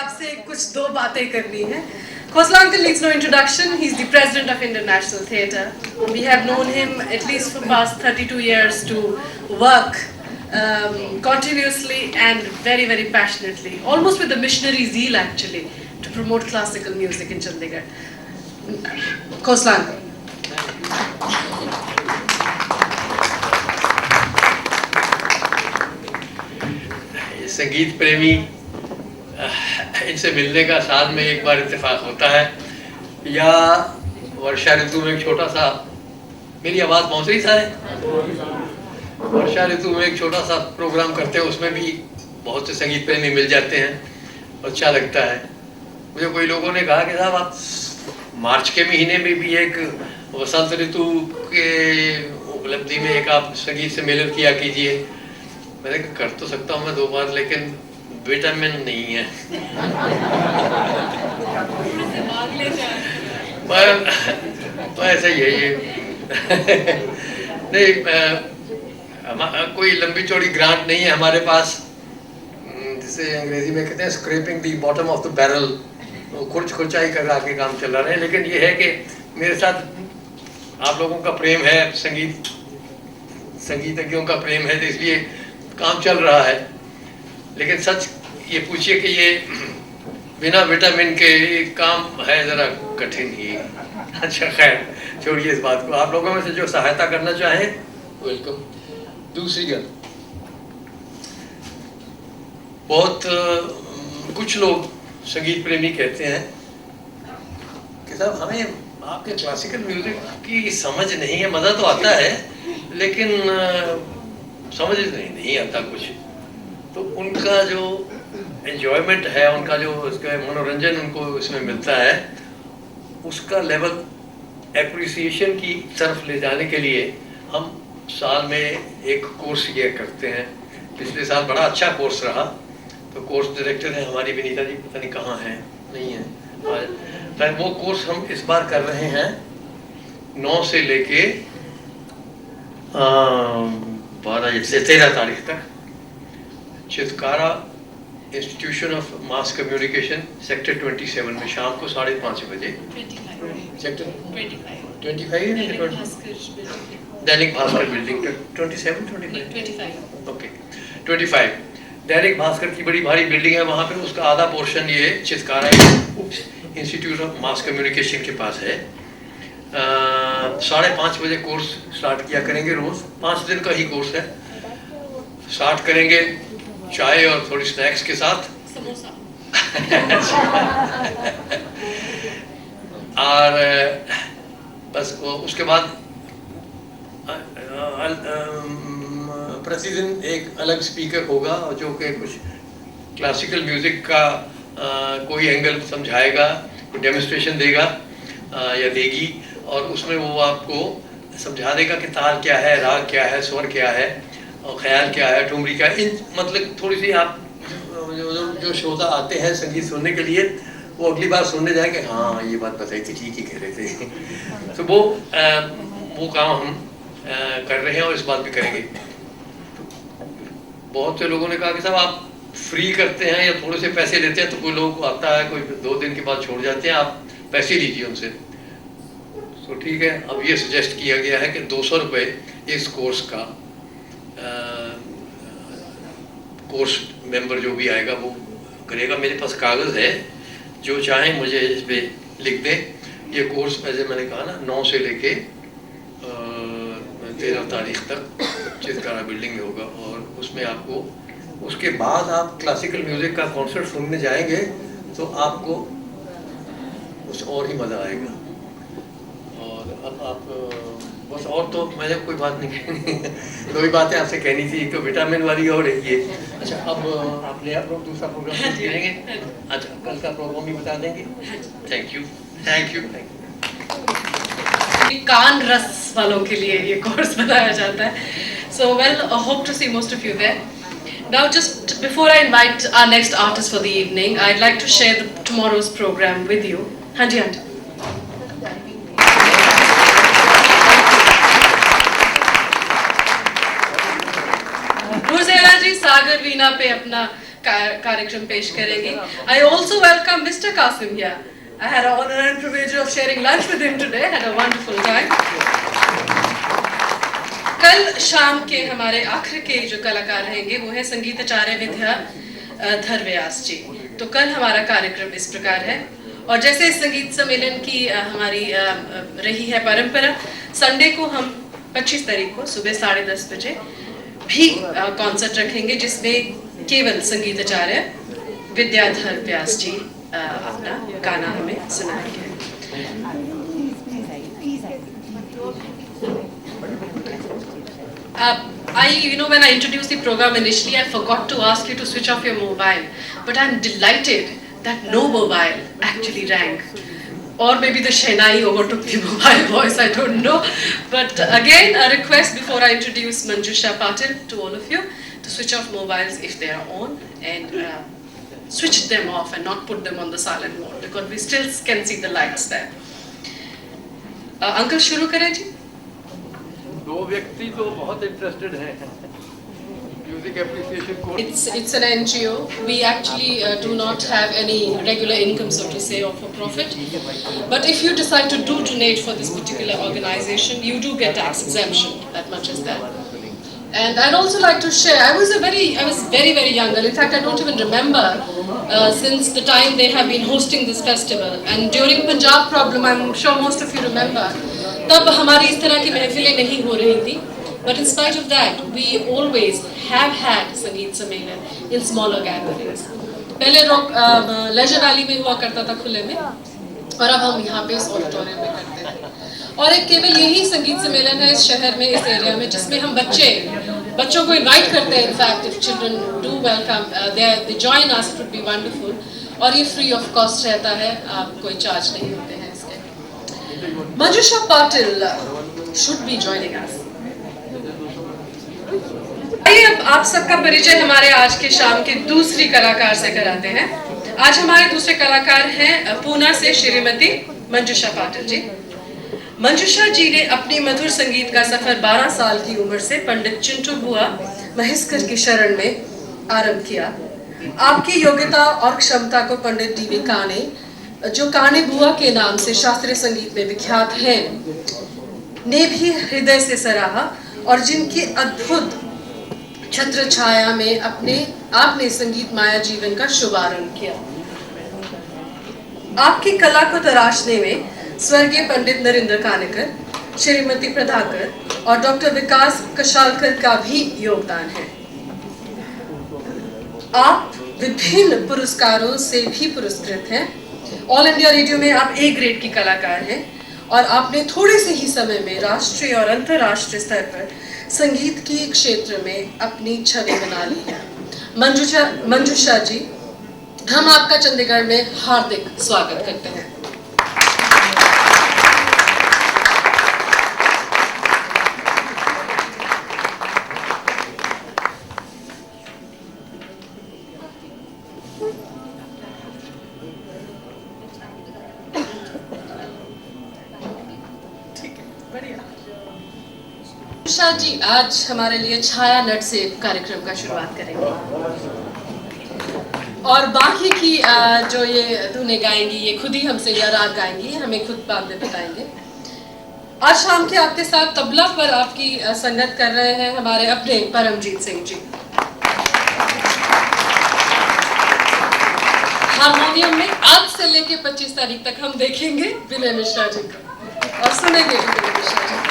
आपसे कुछ दो बातें करनी है. Khosla uncle needs no introduction. He's the president of Indian National Theatre. We have known him at least for past 32 years to work continuously and very, very passionately, almost with a missionary zeal actually, to promote classical music in Chandigarh. Khosla uncle. संगीत प्रेमी इनसे मिलने का साल में एक बार इत्तेफाक होता है, या वर्षा ऋतु में एक छोटा सा, मेरी आवाज़ पहुँच रही सारे, वर्षा ऋतु में एक छोटा सा प्रोग्राम करते हैं, उसमें भी बहुत से संगीत प्रेमी मिल जाते हैं, अच्छा लगता है. मुझे कोई लोगों ने कहा कि साहब आप मार्च के महीने में भी एक वसंत ऋतु के उपलब्धि में एक आप संगीत से मिलन किया कीजिए. मैंने कर तो सकता हूँ मैं 2 बार, लेकिन विटामिन नहीं है. पर तो ऐसा ही है ये. नहीं, कोई लंबी चौड़ी ग्रांट नहीं है हमारे पास, जिसे अंग्रेजी में कहते हैं scraping the bottom of the barrel, खुरचाई कर के काम चल रहा है. लेकिन ये है कि मेरे साथ आप लोगों का प्रेम है, संगीतज्ञों का प्रेम है, तो इसलिए काम चल रहा है. लेकिन सच ये पूछिए कि ये बिना विटामिन के काम है ज़रा कठिन ही. अच्छा खैर छोड़िए इस बात को. आप लोगों में से जो सहायता करना चाहें वेलकम. दूसरी गल, बहुत कुछ लोग संगीत प्रेमी कहते हैं कि साहब हमें आपके क्लासिकल म्यूजिक की समझ नहीं है. मज़ा तो आता है लेकिन समझ नहीं आता कुछ. तो उनका जो एंजॉयमेंट है, उनका जो उसका मनोरंजन उनको इसमें मिलता है, उसका लेवल एप्रिसिएशन की तरफ ले जाने के लिए हम साल में एक कोर्स ये करते हैं. पिछले साल बड़ा अच्छा कोर्स रहा. तो कोर्स डायरेक्टर है हमारी विनीता जी, पता नहीं कहाँ हैं, नहीं है. तो वो कोर्स हम इस बार कर रहे हैं 9 से लेके 12 से 13 तारीख तक Chitkara institution of mass communication sector 27 में शाम को 5:30 बजे. Sector 25 Dainik Bhaskar building 27 okay 25 Dainik Bhaskar की बड़ी भारी बिल्डिंग है वहाँ पे. उसका आधा पोर्शन ये Chitkara institute of mass communication के पास है. 5:30 बजे कोर्स स्टार्ट किया करेंगे. रोज 5 दिन का ही कोर्स है. स्टार्ट करेंगे चाय और थोड़ी स्नैक्स के साथ, और बस उसके बाद प्रतिदिन एक अलग स्पीकर होगा जो कि कुछ क्लासिकल म्यूजिक का कोई एंगल समझाएगा, कोई डेमोन्स्ट्रेशन देगा या देगी, और उसमें वो आपको समझा देगा कि ताल क्या है, राग क्या है, स्वर क्या है, और ख्याल क्या है, ठुमरी क्या है. इन मतलब थोड़ी सी आप जो श्रोता आते हैं संगीत सुनने के लिए, वो अगली बार सुनने जाएंगे, हाँ ये बात बताई थी, ठीक ही कह रहे थे. तो वो काम हम कर रहे हैं और इस बात भी करेंगे. बहुत से लोगों ने कहा कि साहब आप फ्री करते हैं या थोड़े से पैसे लेते हैं. तो कोई लोग आता है, कोई 2 दिन के बाद छोड़ जाते हैं, आप पैसे लीजिए उनसे. तो ठीक है, अब ये सजेस्ट किया गया है कि 200 रुपये इस कोर्स का कोर्स मेंबर जो भी आएगा वो करेगा. मेरे पास कागज़ है, जो चाहें मुझे इस पर लिख दें. ये कोर्स जैसे मैंने कहा ना 9 से लेके 13 तारीख तक चितकारा बिल्डिंग में होगा. और उसमें आपको उसके बाद आप क्लासिकल म्यूज़िक का कॉन्सर्ट सुनने जाएंगे तो आपको कुछ और ही मज़ा आएगा. और अब आप बस, और तो मैंने कोई बात नहीं कहनी. 2 ही बातें आपसे कहनी थी, एक तो विटामिन वाली और एक ये. अच्छा, अब आप नया दूसरा प्रोग्राम करेंगे. अच्छा, कल का प्रोग्राम भी बता देंगे. Thank you. कान रस वालों के लिए ये कोर्स बताया जाता है. So well, I hope to see most of you there. Now, just before I invite our next artist for the evening, I'd like to share tomorrow's program with you. Hanji, Hanji. जी सागर वीणा पे अपना कार्यक्रम पेश करेंगे. I also welcome Mr. Qasim here. I had the honor and privilege of sharing lunch with him today. Had a wonderful time. कल शाम के हमारे आखिर के जो कलाकार रहेंगे वो है संगीत आचार्य विद्याधर व्यास जी. तो कल हमारा कार्यक्रम इस प्रकार है. और जैसे संगीत सम्मेलन की हमारी रही है परंपरा, संडे को हम 25 तारीख को सुबह 10:30 बजे भी कॉन्सर्ट रखेंगे जिसमें केवल संगीत आचार्य विद्याधर व्यास जी अपना गाना हमें सुनाएंगे. When I introduced the program initially, I forgot to ask you to switch off your mobile, but I'm delighted that no mobile actually rang. Or maybe the Shehnai overtook the mobile voice, I don't know. But again, a request before I introduce Manjusha Patil to all of you to switch off mobiles if they are on and switch them off and not put them on the silent mode because we still can see the lights there. Uncle, शुरू करें जी? दो व्यक्ति तो बहुत interested हैं music appreciation course. It's an NGO. We actually do not have any regular income, so to say, or for profit. But if you decide to donate for this particular organization, you do get tax exemption. That much is there. And I'd also like to share. I was very young. In fact, I don't even remember since the time they have been hosting this festival. And during Punjab problem, I'm sure most of you remember. तब हमारी इस तरह की महफिलें नहीं हो रही थी. But in spite of that, we always have had संगीत सम्मेलन in smaller gatherings. पहले लेजर वैली में हुआ करता था खुले में, और अब हम यहाँ पे इस ऑडिटोरियम में करते हैं. और एक केवल यही संगीत सम्मेलन है इस शहर में, इस एरिया में, जिसमें हम बच्चों को इनवाइट करते हैं. In fact if children do welcome they join us, it would be wonderful. और ये फ्री ऑफ कॉस्ट रहता है, आप कोई चार्ज नहीं होते हैं इसके. Manjusha Patil should be joining us. आइए अब आप सबका परिचय हमारे आज के शाम के दूसरी कलाकार से कराते हैं. आज हमारे दूसरे कलाकार हैं पूना से श्रीमती मंजुषा पाटिल जी. मंजुषा जी ने अपनी मधुर संगीत का सफर 12 साल की उम्र से पंडित चिंटू बुआ महेश्कर की शरण में आरंभ किया. आपकी योग्यता और क्षमता को पंडित डी.वी. काने, जो काने बुआ के नाम से शास्त्रीय संगीत में विख्यात हैं, ने भी हृदय से सराहा और जिनकी अद्भुत छत्र छाया में आपने संगीत माया जीवन का शुभारंभ किया. आपकी कला को तराशने में स्वर्गीय पंडित नरेंद्र कानेकर, श्रीमती प्रधाकर और डॉक्टर विकास कशालकर का भी योगदान है. आप विभिन्न पुरस्कारों से भी पुरस्कृत हैं. ऑल इंडिया रेडियो में आप ए ग्रेड की कलाकार हैं और आपने थोड़े से ही समय में राष्ट्रीय और अंतर्राष्ट्रीय स्तर पर संगीत की क्षेत्र में अपनी छवि बना ली है. मंजुषा जी, हम आपका चंडीगढ़ में हार्दिक स्वागत करते हैं. मंजुषा जी आज हमारे लिए छाया नट से कार्यक्रम का शुरुआत करेंगे और बाकी की जो ये धुनें गाएंगी ये खुद ही हमसे या राग गाएंगी, हमें खुद बाद में बताएंगे. आज शाम के आपके साथ तबला पर आपकी संगत कर रहे हैं हमारे अपने परमजीत सिंह जी. हारमोनियम में आज से लेके 25 तारीख तक हम देखेंगे विनय मिश्रा जी को और सुनेंगे भी विनय मिश्रा जी को.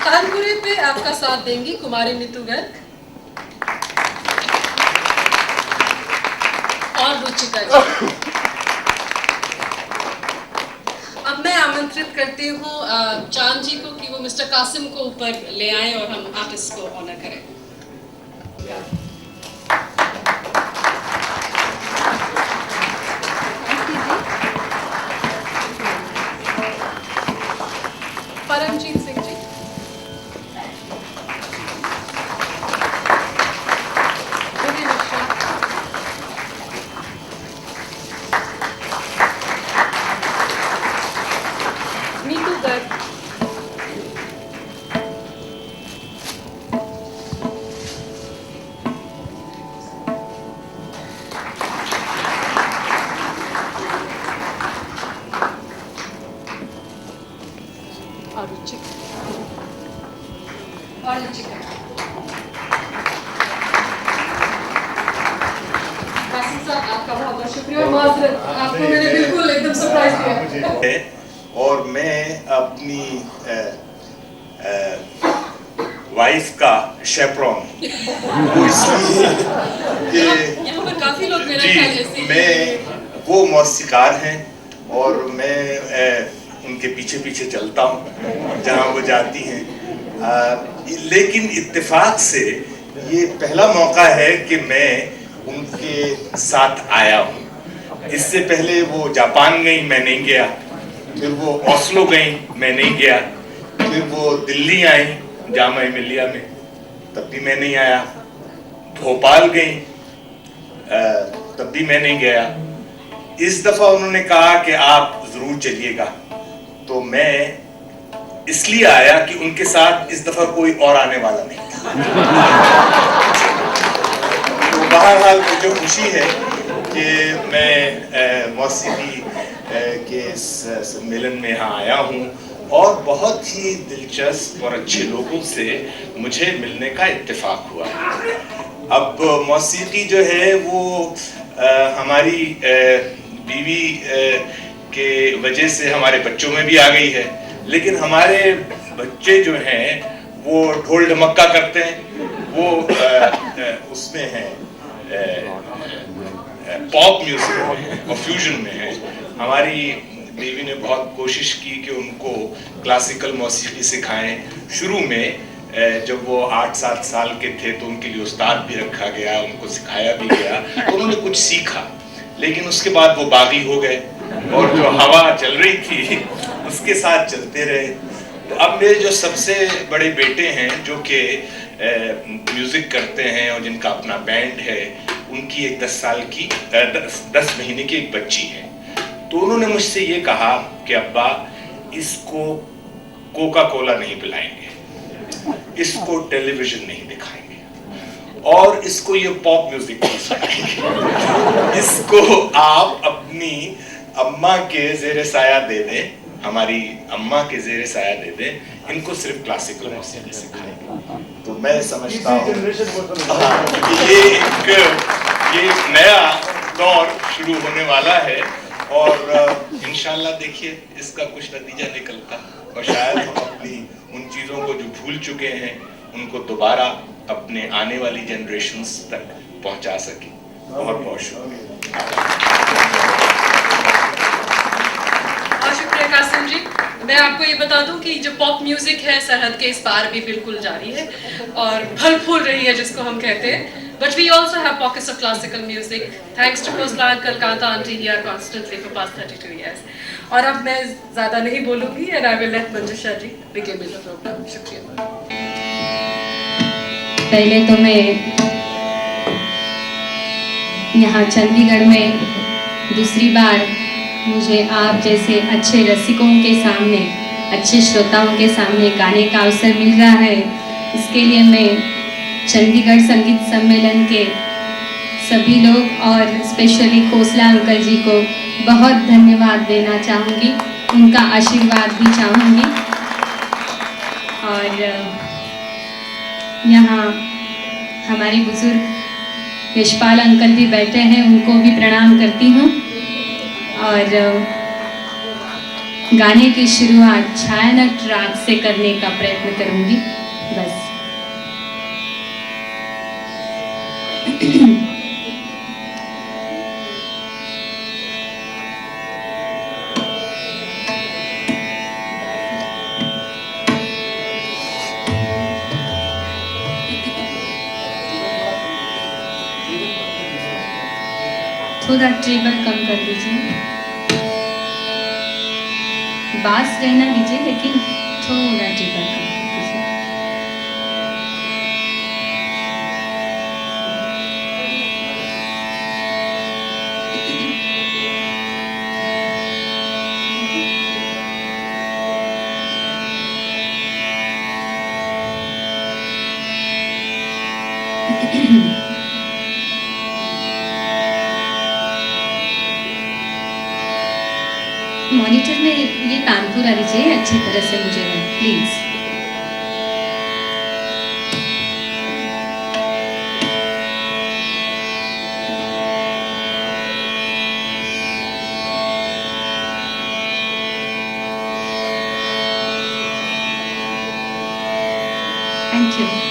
तानपुरे पे आपका साथ देंगी कुमारी नीतू गर्ग और रुचिका जी. अब मैं आमंत्रित करती हूँ चांद जी को कि वो मिस्टर कासिम को ऊपर ले आए और हम आर्टिस्ट को ऑनर करें. परमजीत सिंह जी, नीतू गर्ग, आपका बहुत बहुत शुक्रिया। माजरत, आपको मैंने बिल्कुल एकदम सरप्राइज किया। और मैं अपनी वाइफ का शेपरॉन वो इसलिए कि यहाँ पर काफी लोग मेरा ख्याल ऐसे ही मैं वो मौसीकार हैं और मैं उनके पीछे पीछे चलता हूँ जहाँ वो जाती हैं। लेकिन इत्तेफाक से ये पहला मौका है कि मैं उनके साथ आया हूँ। इससे पहले वो जापान गई, मैं नहीं गया। फिर वो ओस्लो गई, मैं नहीं गया। फिर वो दिल्ली आई जामिया मिलिया में, तब भी मैं नहीं आया। भोपाल गई, तब भी मैं नहीं गया। इस दफा उन्होंने कहा कि आप जरूर चलिएगा, तो मैं इसलिए आया कि उनके साथ इस दफा कोई और आने वाला नहीं था। तो बहरहाल मुझे खुशी है कि मैं मौसीकी के इस सम्मेलन में यहाँ आया हूँ और बहुत ही दिलचस्प और अच्छे लोगों से मुझे मिलने का इत्तेफाक हुआ। अब मौसीकी जो है वो हमारी बीवी के वजह से हमारे बच्चों में भी आ गई है, लेकिन हमारे बच्चे जो हैं वो ढोल ढमक्का करते हैं, वो उसमें हैं पॉप म्यूजिक में और फ्यूजन में है। हमारी बीवी ने बहुत कोशिश की कि उनको क्लासिकल मौसीकी सिखाएं। शुरू में जब वो 8-7 साल के थे तो उनके लिए उस्ताद भी रखा गया, उनको सिखाया भी गया, तो उन्होंने कुछ सीखा। लेकिन उसके बाद वो बागी हो गए और जो हवा चल रही थी उसके साथ चलते रहे। तो अब मेरे जो सबसे बड़े बेटे हैं जो कि म्यूजिक करते हैं और जिनका अपना बैंड है, उनकी एक 10 महीने की एक बच्ची है। तो उन्होंने मुझसे ये कहा कि अब्बा, इसको कोका कोला नहीं पिलाएंगे, इसको टेलीविजन नहीं दिखाएंगे और इसको ये पॉप म्यूजिक नहीं सुनाएंगे। इसको आप अपनी अम्मा के जेरे साया दे दें, हमारी अम्मा के जेरे साया दे दें, इनको सिर्फ क्लासिकल मौसीकी सिखाएंगे। तो मैं समझता हूँ कि ये एक नया दौर शुरू होने वाला है और इंशाल्लाह देखिए इसका कुछ नतीजा निकलता और शायद हम अपनी उन चीज़ों को जो भूल चुके हैं उनको दोबारा अपने आने वाली जनरेशन्स तक पहुंचा सके। बहुत बहुत शुक्रिया। शुक्रिया कासिम जी। मैं आपको ये बता दूं कि जो पॉप म्यूजिक है सरहद के इस पार भी बिल्कुल जारी है और फल फूल रही है जिसको हम कहते हैं। But we also have pockets of classical music thanks to Khosla uncle, Kanta auntie here constantly for past 32 years. और अब मैं ज़्यादा नहीं बोलूँगी and I will let Manjusha ji begin with the program. शुक्रिया। पहले तो मैं यहाँ चंडीगढ़ में दूसरी बार मुझे आप जैसे अच्छे रसिकों के सामने, अच्छे श्रोताओं के सामने गाने का अवसर मिल रहा है, इसके लिए मैं चंडीगढ़ संगीत सम्मेलन के सभी लोग और स्पेशली खोसला अंकल जी को बहुत धन्यवाद देना चाहूँगी, उनका आशीर्वाद भी चाहूँगी। और यहाँ हमारे बुजुर्ग यशपाल अंकल भी बैठे हैं, उनको भी प्रणाम करती हूँ। और गाने की शुरुआत छायानट राग से करने का प्रयत्न करूँगी बस। थोड़ा ट्रेबल कम कर दीजिए, बास रहना दीजिए लेकिन थोड़ा ट्रेबल कम कर दीजिए। मॉनिटर में ये तानपुरा दीजिए अच्छी तरह से मुझे प्लीज। Thank you.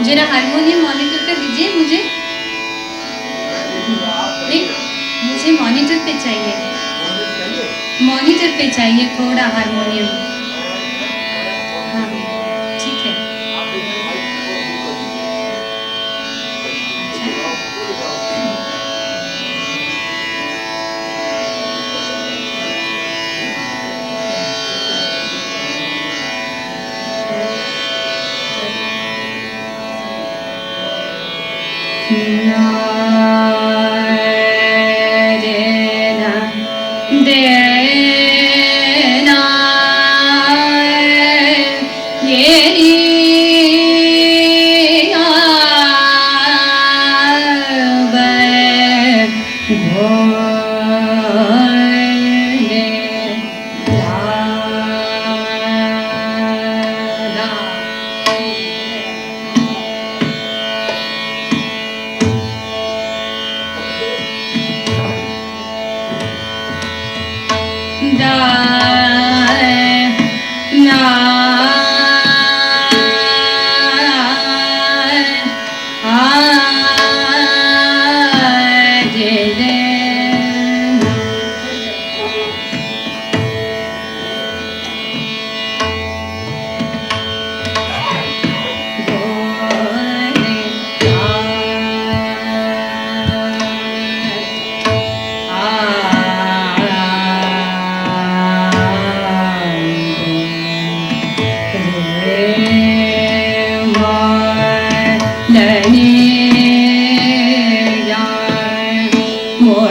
जरा हारमोनियम मॉनिटर पे दीजिए मुझे। नहीं, मुझे मॉनिटर पे चाहिए, मॉनिटर पे चाहिए थोड़ा हारमोनियम। हाँ ठीक है।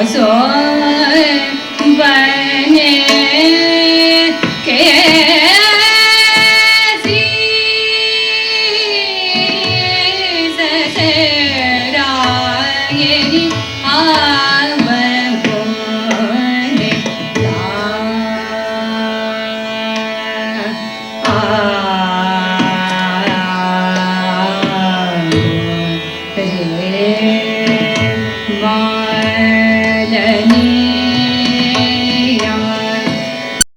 सो